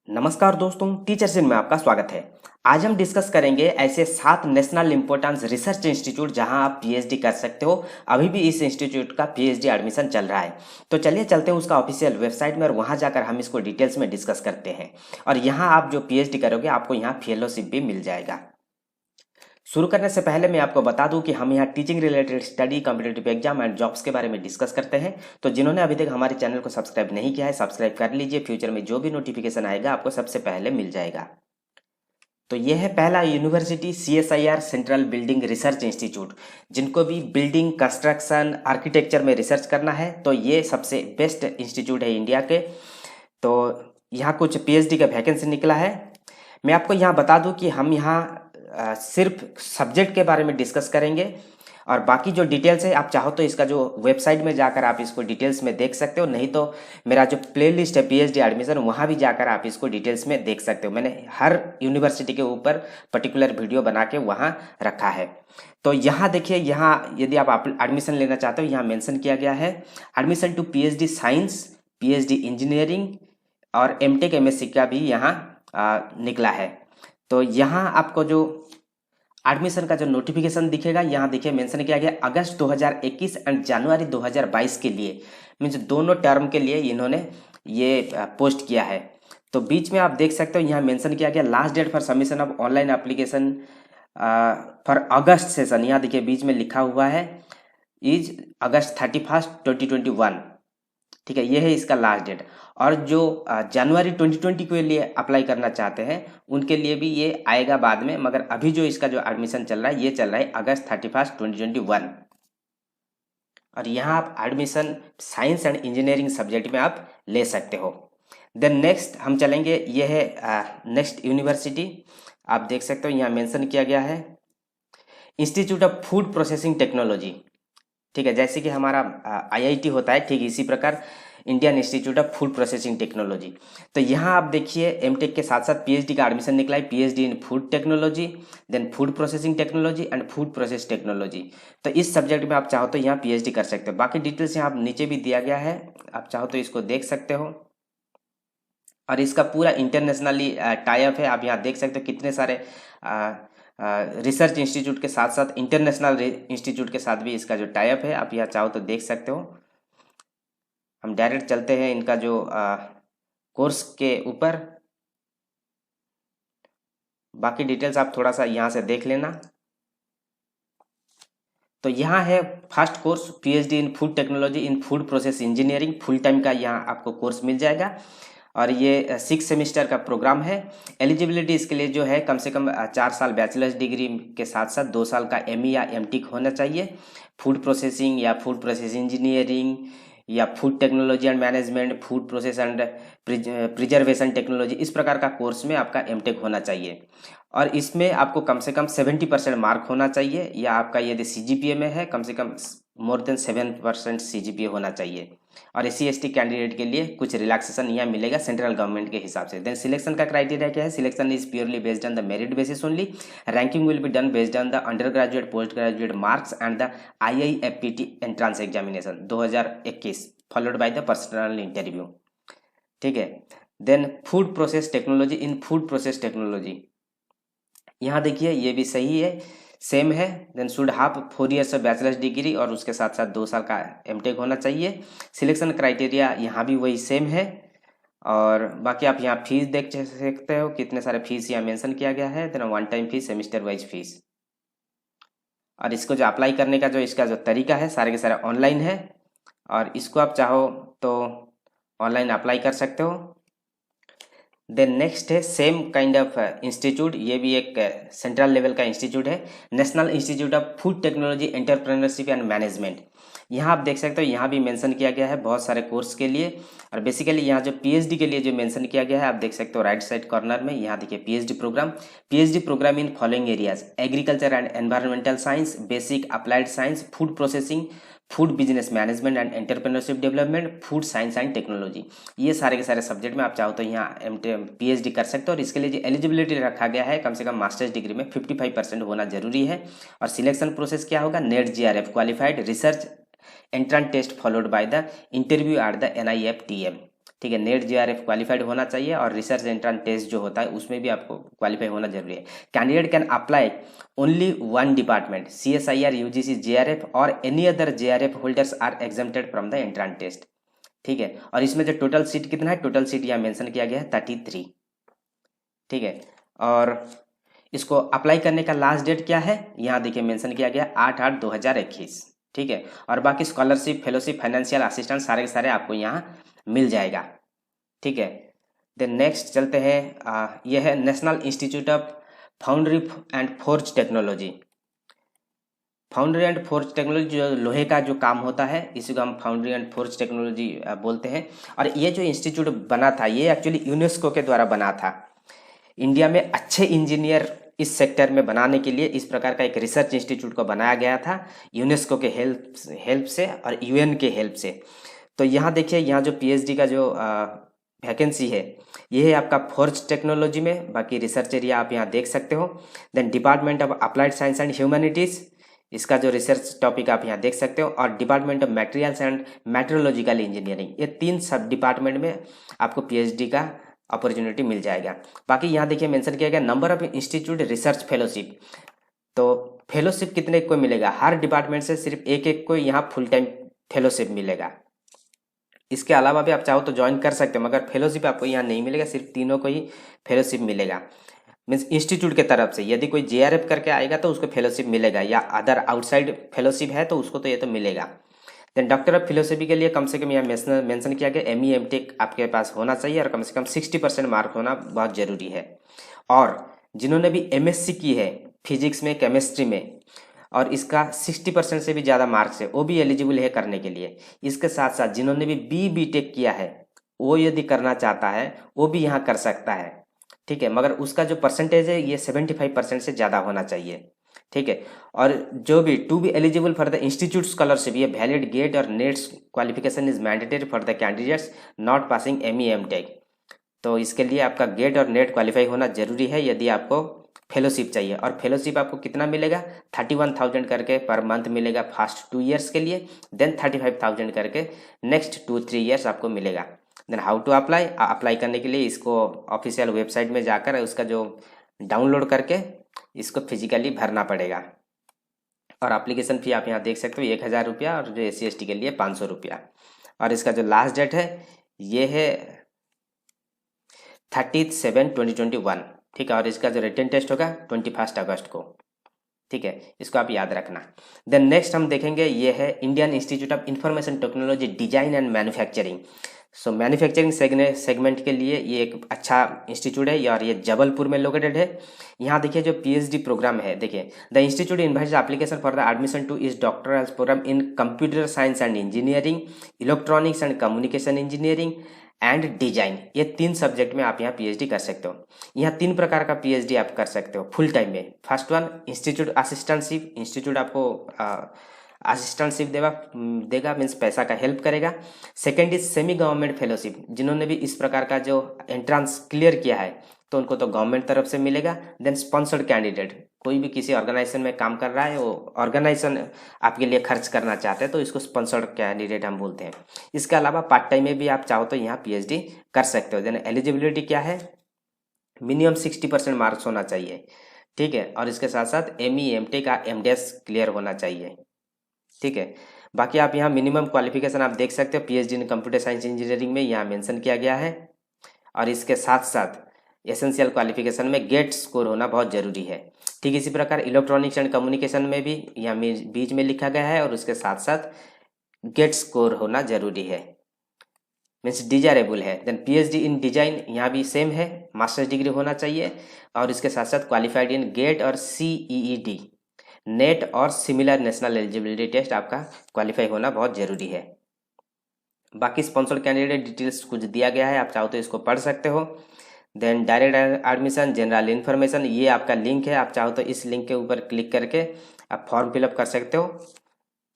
नमस्कार दोस्तों, teachers in में आपका स्वागत है। आज हम डिस्कस करेंगे ऐसे 7 नेशनल इम्पोर्टेंस रिसर्च इंस्टीट्यूट जहां आप पीएचडी कर सकते हो। अभी भी इस इंस्टीट्यूट का पीएचडी एडमिशन चल रहा है। तो चलिए चलते हैं उसका ऑफिशियल वेबसाइट में और वहां जाकर हम इसको डिटेल्स में डिस्कस करते हैं। और यहाँ आप जो पीएचडी करोगे आपको यहाँ फेलोशिप भी मिल जाएगा। शुरू करने से पहले मैं आपको बता दूं कि हम यहाँ teaching related study, competitive exam and jobs के बारे में डिस्कस करते हैं। तो जिन्होंने अभी तक हमारे चैनल को सब्सक्राइब नहीं किया है, सब्सक्राइब कर लीजिए। फ्यूचर में जो भी नोटिफिकेशन आएगा आपको सबसे पहले मिल जाएगा। तो यह है पहला university CSIR central building research institute. जिनको भी बिल्डिंग, कंस्ट्रक्शन, आर्किटेक्चर में रिसर्च करना है तो ये सबसे बेस्ट इंस्टीट्यूट है इंडिया के। तो यहाँ कुछ पीएचडी का वैकेंसी निकला है। मैं आपको यहाँ बता दूं कि हम यहाँ सिर्फ सब्जेक्ट के बारे में डिस्कस करेंगे और बाकी जो डिटेल्स है आप चाहो तो इसका जो वेबसाइट में जाकर आप इसको डिटेल्स में देख सकते हो, नहीं तो मेरा जो प्लेलिस्ट है पीएचडी एडमिशन वहाँ भी जाकर आप इसको डिटेल्स में देख सकते हो। मैंने हर यूनिवर्सिटी के ऊपर पर्टिकुलर वीडियो बना के वहाँ रखा है। तो यहाँ देखिए, यहाँ यदि आप एडमिशन लेना चाहते हो यहाँ मेंशन किया गया है admission to PhD science, PhD engineering और एमटेक एमएससी का भी यहाँ निकला है। तो यहाँ आपको जो एडमिशन का जो नोटिफिकेशन दिखेगा, यहाँ देखिए मेंशन किया गया अगस्त 2021 एंड जनवरी 2022 के लिए, मीन्स दोनों टर्म के लिए इन्होंने ये पोस्ट किया है। तो बीच में आप देख सकते हो यहाँ मेंशन किया गया last date for submission of online application for August session. यहाँ देखिए बीच में लिखा हुआ है इज अगस्त 31, 2021। ठीक है, ये है इसका लास्ट डेट। और जो जनवरी 2020 के लिए अप्लाई करना चाहते हैं उनके लिए भी ये आएगा बाद में, मगर अभी जो इसका जो एडमिशन चल रहा है ये चल रहा है अगस्त 31, 2021। और यहाँ आप admission science and engineering subject में आप ले सकते हो। देन नेक्स्ट हम चलेंगे, ये है नेक्स्ट यूनिवर्सिटी। आप देख सकते हो यहाँ मेंशन किया गया है institute of food processing technology. ठीक है, जैसे कि हमारा IIT होता है ठीक इसी प्रकार Indian institute of food processing technology. तो यहाँ आप देखिए एमटेक के साथ साथ पीएचडी का एडमिशन निकला है, PhD in food technology, then food processing technology and food process technology. तो इस सब्जेक्ट में आप चाहो तो यहाँ पीएचडी कर सकते हो। बाकी डिटेल्स यहाँ नीचे भी दिया गया है, आप चाहो तो इसको देख सकते हो। और इसका पूरा इंटरनेशनली टाई अप है। आप यहाँ देख सकते हो कितने सारे रिसर्च इंस्टीट्यूट के साथ साथ इंटरनेशनल इंस्टीट्यूट के साथ भी इसका जो टाई अप है, आप यहाँ चाहो तो देख सकते हो। हम डायरेक्ट चलते हैं इनका जो कोर्स के ऊपर। बाकी डिटेल्स आप थोड़ा सा यहाँ से देख लेना। तो यहाँ है first course PhD in food technology in food process engineering, full time का यहाँ आपको कोर्स मिल जाएगा। और ये 6 सेमेस्टर का प्रोग्राम है। एलिजिबिलिटी इसके लिए जो है कम से कम 4 साल बैचलर्स डिग्री के साथ साथ 2 साल का ME या MTech होना चाहिए। फूड प्रोसेसिंग या फूड प्रोसेस इंजीनियरिंग या food technology and management, food process and preservation technology, इस प्रकार का कोर्स में आपका MTech होना चाहिए। और इसमें आपको कम से कम 70% मार्क होना चाहिए, या आपका यदि CGPA में है कम से कम मोर देन 7% CGPA होना चाहिए। और SC/ST कैंडिडेट के लिए कुछ रिलैक्सेशन यहाँ मिलेगा सेंट्रल गवर्नमेंट के हिसाब से। देन सिलेक्शन का क्राइटेरिया क्या है? Selection is purely based on the merit basis only. Ranking will be done based on the undergraduate, postgraduate marks and the IIFPT entrance examination 2021 followed by the personal interview. ठीक है। Then food process technology in food process technology, यहाँ देखिए ये भी सही है, same है। Then should have 4 years of bachelor's degree और उसके साथ साथ 2 साल का MTech होना चाहिए। सिलेक्शन क्राइटेरिया यहाँ भी वही सेम है। और बाकी आप यहाँ फीस देख सकते हो, कितने सारे फीस यहाँ मेंशन किया गया है। Then 1 time fees, semester wise fees. और इसको जो अप्लाई करने का जो इसका जो तरीका है सारे के सारे ऑनलाइन है, और इसको आप चाहो तो ऑनलाइन अप्लाई कर सकते हो। देन नेक्स्ट है सेम काइंड ऑफ इंस्टीट्यूट, ये भी एक सेंट्रल लेवल का इंस्टीट्यूट है, national Institute of food technology entrepreneurship and management. यहाँ आप देख सकते हो यहाँ भी मेंशन किया गया है बहुत सारे कोर्स के लिए। और बेसिकली यहाँ जो पीएचडी के लिए जो मेंशन किया गया है आप देख सकते हो राइट साइड कॉर्नर में, यहाँ देखिए PhD programme in following areas: agriculture and environmental science, basic applied science, food processing, food business management and entrepreneurship development, food science and technology. ये सारे के सारे सब्जेक्ट में आप चाहो तो यहाँ पीएचडी कर सकते हो। और इसके लिए जो एलिजिबिलिटी रखा गया है कम से कम मास्टर्स डिग्री में 55% होना जरूरी है। और सिलेक्शन प्रोसेस क्या होगा? NET GRF qualified, research entrance test followed by the interview at the NIFTM। ठीक है, नेट जीआरएफ क्वालिफाइड होना चाहिए और रिसर्च एंट्रेंस टेस्ट जो होता है उसमें भी आपको क्वालिफाई होना जरूरी है। Candidate can apply only one department, CSIR, UGC, JRF और any other JRF holders are exempted from the entrance test. ठीक है, और इसमें जो टोटल सीट कितना है, टोटल सीट यहाँ मेंशन किया गया है 33। ठीक है, और इसको अप्लाई करने का लास्ट डेट क्या है, यहाँ देखिए मेंशन किया गया 8/8/2021। ठीक है, और बाकी स्कॉलरशिप, फेलोशिप, फाइनेंशियल असिस्टेंस सारे के सारे आपको यहाँ मिल जाएगा। ठीक है, देन नेक्स्ट चलते हैं, यह है national Institute of foundry and forge technology. Foundry and forge technology जो लोहे का जो काम होता है इसी को हम फाउंड्री एंड फोर्ज टेक्नोलॉजी बोलते हैं। और ये जो इंस्टीट्यूट बना था ये एक्चुअली यूनेस्को के द्वारा बना था। इंडिया में अच्छे इंजीनियर इस सेक्टर में बनाने के लिए इस प्रकार का एक रिसर्च इंस्टीट्यूट को बनाया गया था यूनेस्को के हेल्प से और UN के हेल्प से। तो यहाँ देखिए, यहाँ जो PhD का जो वैकेंसी है ये है आपका फोर्ज टेक्नोलॉजी में। बाकी रिसर्च एरिया आप यहाँ देख सकते हो। Then department of applied science and humanities, इसका जो रिसर्च टॉपिक आप यहाँ देख सकते हो। और department of materials and metrological engineering, ये 3 सब डिपार्टमेंट में आपको PhD का अपॉर्चुनिटी मिल जाएगा। बाकी यहाँ देखिए मेंशन किया गया number of institute research fellowship. तो फेलोशिप कितने को मिलेगा, हर डिपार्टमेंट से सिर्फ एक एक को यहाँ फुल टाइम फेलोशिप मिलेगा। इसके अलावा भी आप चाहो तो ज्वाइन कर सकते हो, मगर फेलोशिप आपको यहाँ नहीं मिलेगा, सिर्फ तीनों को ही फेलोशिप मिलेगा। मीन्स इंस्टीट्यूट के तरफ से यदि कोई JRF करके आएगा तो उसको फेलोशिप मिलेगा, या अदर आउटसाइड फेलोशिप है तो उसको तो ये तो मिलेगा। देन डॉक्टर ऑफ फिलोसफी के लिए कम से कम यहाँ मेंशन किया गया ME MTech आपके पास होना चाहिए और कम से कम 60% मार्क होना बहुत ज़रूरी है। और जिन्होंने भी MSc की है फिजिक्स में, केमिस्ट्री में, और इसका 60% से भी ज़्यादा मार्क्स है, वो भी एलिजिबल है करने के लिए। इसके साथ साथ जिन्होंने भी BTech किया है वो यदि करना चाहता है वो भी यहाँ कर सकता है। ठीक है, मगर उसका जो परसेंटेज है ये 75% से ज़्यादा होना चाहिए। ठीक है, और जो भी to be eligible for the institute scholarship, ये वैलिड गेट और NETs qualification is mandatory for the candidates not passing ME MTech। तो इसके लिए आपका गेट और नेट क्वालिफाई होना जरूरी है यदि आपको फेलोशिप चाहिए। और फेलोशिप आपको कितना मिलेगा, 31,000 करके पर मंथ मिलेगा फर्स्ट 2 ईयर्स के लिए, देन 35,000 करके नेक्स्ट 2-3 ईयर्स आपको मिलेगा। Then how to apply, apply करने के लिए इसको ऑफिशियल वेबसाइट में जाकर उसका जो डाउनलोड करके इसको फिजिकली भरना पड़ेगा। और एप्लीकेशन फ़ी आप यहाँ देख सकते हो 1,000 रुपया, और जो SC ST के लिए 500 रुपया। और इसका जो लास्ट डेट है ये है 30/7/2021। ठीक है, और इसका जो रिटन टेस्ट होगा 21 अगस्त को। ठीक है, इसको आप याद रखना। देन नेक्स्ट हम देखेंगे ये है Indian institute of information technology design and manufacturing. So manufacturing segment के लिए ये एक अच्छा इंस्टीट्यूट है और ये जबलपुर में लोकेटेड है। यहाँ देखिए जो PhD प्रोग्राम है, देखिए the institute invites application for the admission to इस doctoral programme in computer science and engineering, electronics and communication engineering and design. ये 3 सब्जेक्ट में आप यहाँ PhD कर सकते हो। यहाँ 3 प्रकार का PhD आप कर सकते हो फुल टाइम में। First one institute assistantship, institute आपको असिस्टेंटशिप देगा मीन्स पैसा का हेल्प करेगा। Second is semi government fellowship, जिन्होंने भी इस प्रकार का जो एंट्रेंस क्लियर किया है तो उनको तो गवर्नमेंट तरफ से मिलेगा। देन स्पॉन्सर्ड कैंडिडेट, कोई भी किसी ऑर्गेनाइजेशन में काम कर रहा है, वो ऑर्गेनाइजेशन आपके लिए खर्च करना चाहते हैं तो इसको स्पॉन्सर्ड कैंडिडेट हम बोलते हैं। इसके अलावा पार्ट टाइम में भी आप चाहो तो यहाँ PhD कर सकते हो। देन एलिजिबिलिटी क्या है, मिनिमम 60% मार्क्स होना चाहिए। ठीक है, और इसके साथ साथ ME MTech का MDS क्लियर होना चाहिए। ठीक है, बाकी आप यहाँ मिनिमम क्वालिफिकेशन आप देख सकते हो PhD इन कंप्यूटर साइंस इंजीनियरिंग में यहाँ मेंशन किया गया है। और इसके साथ साथ एसेंशियल क्वालिफिकेशन में गेट स्कोर होना बहुत जरूरी है। ठीक इसी प्रकार इलेक्ट्रॉनिक्स एंड कम्युनिकेशन में भी यहाँ बीच में लिखा गया है और उसके साथ साथ गेट स्कोर होना जरूरी है, मीन्स डिजायरेबल है। देन PhD इन डिजाइन यहाँ भी सेम है, मास्टर्स डिग्री होना चाहिए। और इसके साथ साथ क्वालिफाइड इन गेट और CEED, नेट और सिमिलर नेशनल एलिजिबिलिटी टेस्ट आपका क्वालिफाई होना बहुत जरूरी है। बाकी स्पॉन्सर्ड कैंडिडेट डिटेल्स कुछ दिया गया है, आप चाहो तो इसको पढ़ सकते हो। Then direct admission, general information, ये आपका लिंक है, आप चाहो तो इस लिंक के ऊपर क्लिक करके आप फॉर्म फिलअप कर सकते हो।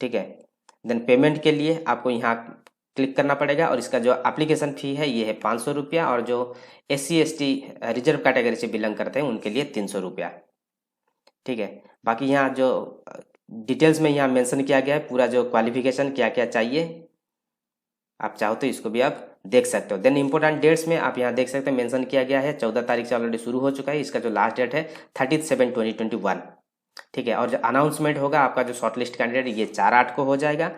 ठीक है, देन पेमेंट के लिए आपको यहाँ क्लिक करना पड़ेगा और इसका जो एप्लीकेशन फ़ी है ये है 500 रुपया, और जो SC ST रिजर्व कैटेगरी से बिलोंग करते हैं उनके लिए 300 रुपया। ठीक है, बाकी यहाँ जो डिटेल्स में यहाँ मेंशन किया गया है पूरा जो क्वालिफिकेशन क्या क्या चाहिए, आप चाहो तो इसको भी आप देख सकते हो। देन इंपॉर्टेंट डेट्स में आप यहाँ देख सकते हो मेंशन किया गया है 14 तारीख से ऑलरेडी शुरू हो चुका है। इसका जो लास्ट डेट है 30/7/2021। ठीक है, और जो अनाउंसमेंट होगा आपका जो शॉर्टलिस्ट कैंडिडेट ये 4/8 को हो जाएगा।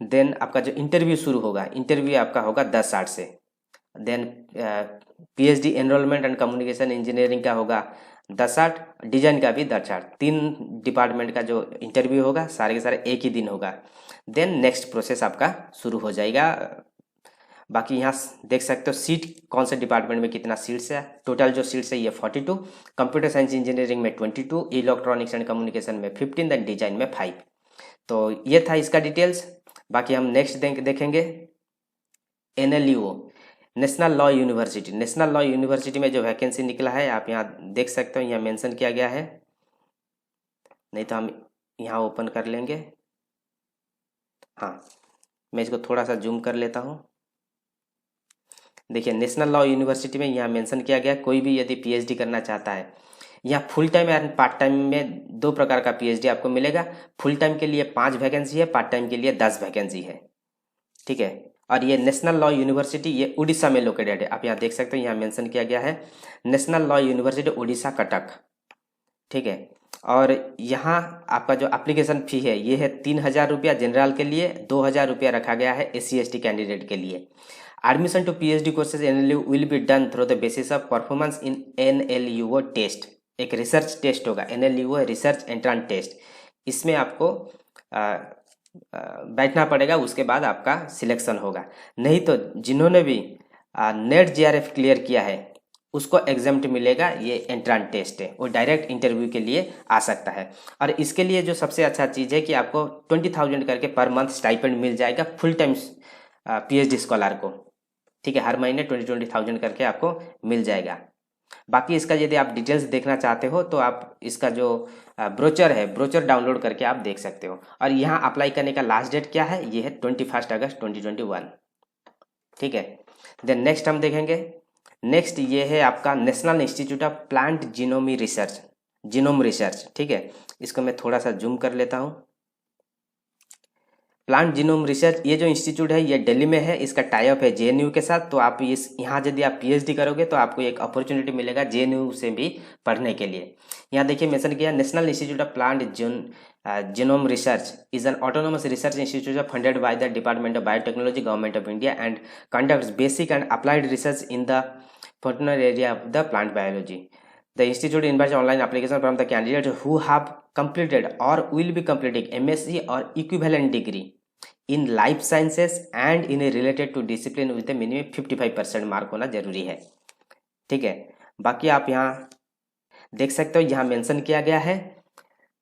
देन आपका जो इंटरव्यू शुरू होगा, इंटरव्यू आपका होगा 10/8 से। Then PhD enrolment and communication engineering का होगा 10/8, डिजाइन का भी 10/8। 3 डिपार्टमेंट का जो इंटरव्यू होगा सारे के सारे एक ही दिन होगा। देन नेक्स्ट प्रोसेस आपका शुरू हो जाएगा। बाकी यहाँ देख सकते हो सीट कौन से डिपार्टमेंट में कितना सीट्स है। टोटल जो सीट्स है ये 42, कंप्यूटर साइंस इंजीनियरिंग में 22, इलेक्ट्रॉनिक्स एंड कम्युनिकेशन में 15, देन डिजाइन में 5। तो ये था इसका डिटेल्स। बाकी हम नेक्स्ट देखेंगे NLUO, national law university. National law university में जो वैकेंसी निकला है आप यहाँ देख सकते हो, यहाँ मेंशन किया गया है। नहीं तो हम यहाँ ओपन कर लेंगे। हाँ, मैं इसको थोड़ा सा जूम कर लेता हूँ। देखिए नेशनल लॉ यूनिवर्सिटी में यहाँ मेंशन किया गया, कोई भी यदि PhD करना चाहता है, यहाँ full time and part time में 2 प्रकार का PhD आपको मिलेगा। फुल टाइम के लिए 5 वैकेंसी है, पार्ट टाइम के लिए 10 वैकेंसी है। ठीक है, और ये नेशनल लॉ यूनिवर्सिटी ये उड़ीसा में लोकेटेड है। आप यहाँ देख सकते हो, यहाँ मेंशन किया गया है national law university Orissa Cuttack. ठीक है, और यहाँ आपका जो एप्लीकेशन फ़ी है ये है 3,000 रुपया जनरल के लिए, 2,000 रुपया रखा गया है SC/ST कैंडिडेट के लिए। Admission to PhD courses NLU will be done through the basis of performance in NLUO test. एक रिसर्च टेस्ट होगा, NLUO रिसर्च एंट्रेंस टेस्ट। इसमें आपको बैठना पड़ेगा, उसके बाद आपका सिलेक्शन होगा। नहीं तो जिन्होंने भी नेट JRF क्लियर किया है उसको एग्जाम्प्ट मिलेगा। ये एंट्रेंस टेस्ट है, वो डायरेक्ट इंटरव्यू के लिए आ सकता है। और इसके लिए जो सबसे अच्छा चीज़ है कि आपको 20,000 करके पर मंथ स्टाइपेंड मिल जाएगा फुल टाइम PhD स्कॉलर को। ठीक है, हर महीने 20,000 करके आपको मिल जाएगा। बाकी इसका यदि आप डिटेल्स देखना चाहते हो तो आप इसका जो ब्रोचर है, ब्रोचर डाउनलोड करके आप देख सकते हो। और यहाँ अप्लाई करने का लास्ट डेट क्या है, ये है 21 अगस्त 2021। ठीक है, देन नेक्स्ट हम देखेंगे। नेक्स्ट ये है आपका National Institute of Plant Genome Research, genome research. ठीक है, इसको मैं थोड़ा सा जूम कर लेता हूँ। प्लांट जीनोम रिसर्च ये जो इंस्टीट्यूट है ये दिल्ली में है, इसका टाई अप है JNU के साथ। तो आप इस यहाँ यदि आप PhD करोगे तो आपको एक अपॉर्चुनिटी मिलेगा JNU से भी पढ़ने के लिए। यहाँ देखिए मेंशन किया national Institute of plant genome research is an autonomous research institute funded by the department of biotechnology government of India and conducts basic and applied research in the particular area of the plant biology. The institute invites online application from the candidates who have completed or will be completing MSc or equivalent degree in life sciences and in a related to discipline with a minimum 55% mark होना जरूरी है। ठीक है, बाकी आप यहाँ देख सकते हो, यहाँ मेंशन किया गया है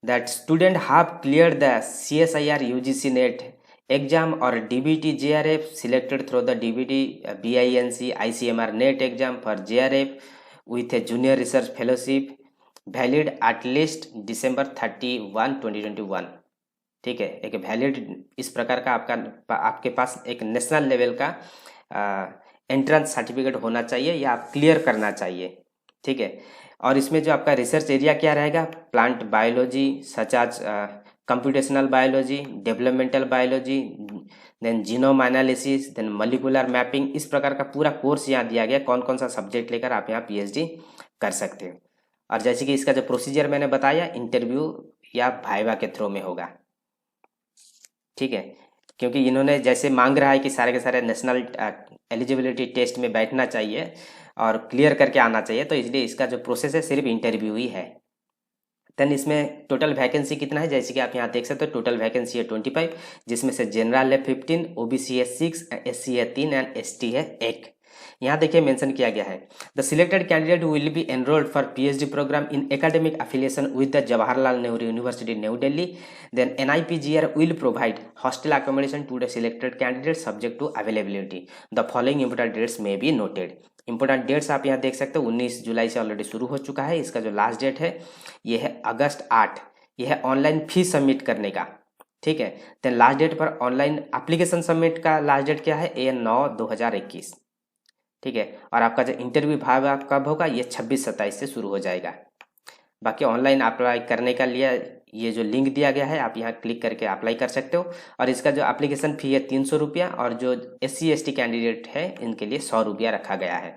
that student have cleared the CSIR UGC NET exam or DBT JRF selected through the DBT BINC ICMR NET exam for JRF with a junior research fellowship valid at least December 31, 2021। ठीक है, एक valid इस प्रकार का आपके पास एक national level का entrance certificate होना चाहिए या आप क्लियर करना चाहिए। ठीक है, और इसमें जो आपका रिसर्च एरिया क्या रहेगा, plant biology such as computational biology, developmental biology, then genome analysis, then molecular mapping. इस प्रकार का पूरा कोर्स यहाँ दिया गया, कौन कौन सा सब्जेक्ट लेकर आप यहाँ PhD कर सकते हो। और जैसे कि इसका जो प्रोसीजर मैंने बताया इंटरव्यू या वाइवा के थ्रू में होगा। ठीक है, क्योंकि इन्होंने जैसे मांग रहा है कि सारे के सारे नेशनल एलिजिबिलिटी टेस्ट में बैठना चाहिए और क्लियर करके आना चाहिए, तो इसलिए इसका जो प्रोसेस है सिर्फ इंटरव्यू ही है। देन इसमें टोटल वैकेंसी कितना है, जैसे कि आप यहाँ देख सकते हो टोटल वैकेंसी है 25, जिसमें से जनरल है 15, OBC है 6, SC है 3 एंड ST है 1। यहाँ देखिए मेंशन किया गया है the selected candidate will be enrolled for PhD programme in academic affiliation with the Jawaharlal Nehru university new Delhi. Then NIPGR will provide hostel accommodation to the selected candidate subject to availability. The following important dates may be noted. Important dates आप यहाँ देख सकते हो 19 जुलाई से already शुरू हो चुका है। इसका जो लास्ट डेट है ये है अगस्त 8। यह है ऑनलाइन फीस सबमिट करने का। ठीक है, देन लास्ट डेट पर ऑनलाइन एप्लीकेशन सबमिट का लास्ट डेट क्या है, 9/2021। ठीक है, और आपका जो इंटरव्यू भाग कब होगा, ये 26-27 से शुरू हो जाएगा। बाकी ऑनलाइन अप्लाई करने का लिए ये जो लिंक दिया गया है आप यहाँ क्लिक करके अप्लाई कर सकते हो। और इसका जो एप्लीकेशन फ़ी है 300 रुपया, और जो SC ST कैंडिडेट है इनके लिए 100 रुपया रखा गया है।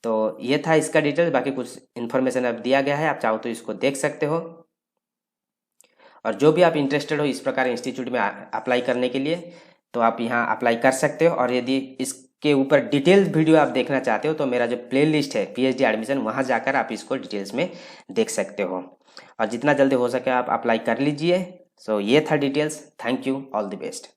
तो ये था इसका डिटेल, बाकी कुछ इन्फॉर्मेशन अब दिया गया है, आप चाहो तो इसको देख सकते हो। और जो भी आप इंटरेस्टेड हो इस प्रकार इंस्टीट्यूट में अप्लाई करने के लिए, तो आप यहाँ अप्लाई कर सकते हो। और यदि इसके ऊपर डिटेल्स वीडियो आप देखना चाहते हो तो मेरा जो प्लेलिस्ट है PhD एडमिशन, वहाँ जाकर आप इसको डिटेल्स में देख सकते हो। और जितना जल्दी हो सके आप अप्लाई कर लीजिए। सो ये था details. Thank you, all the best.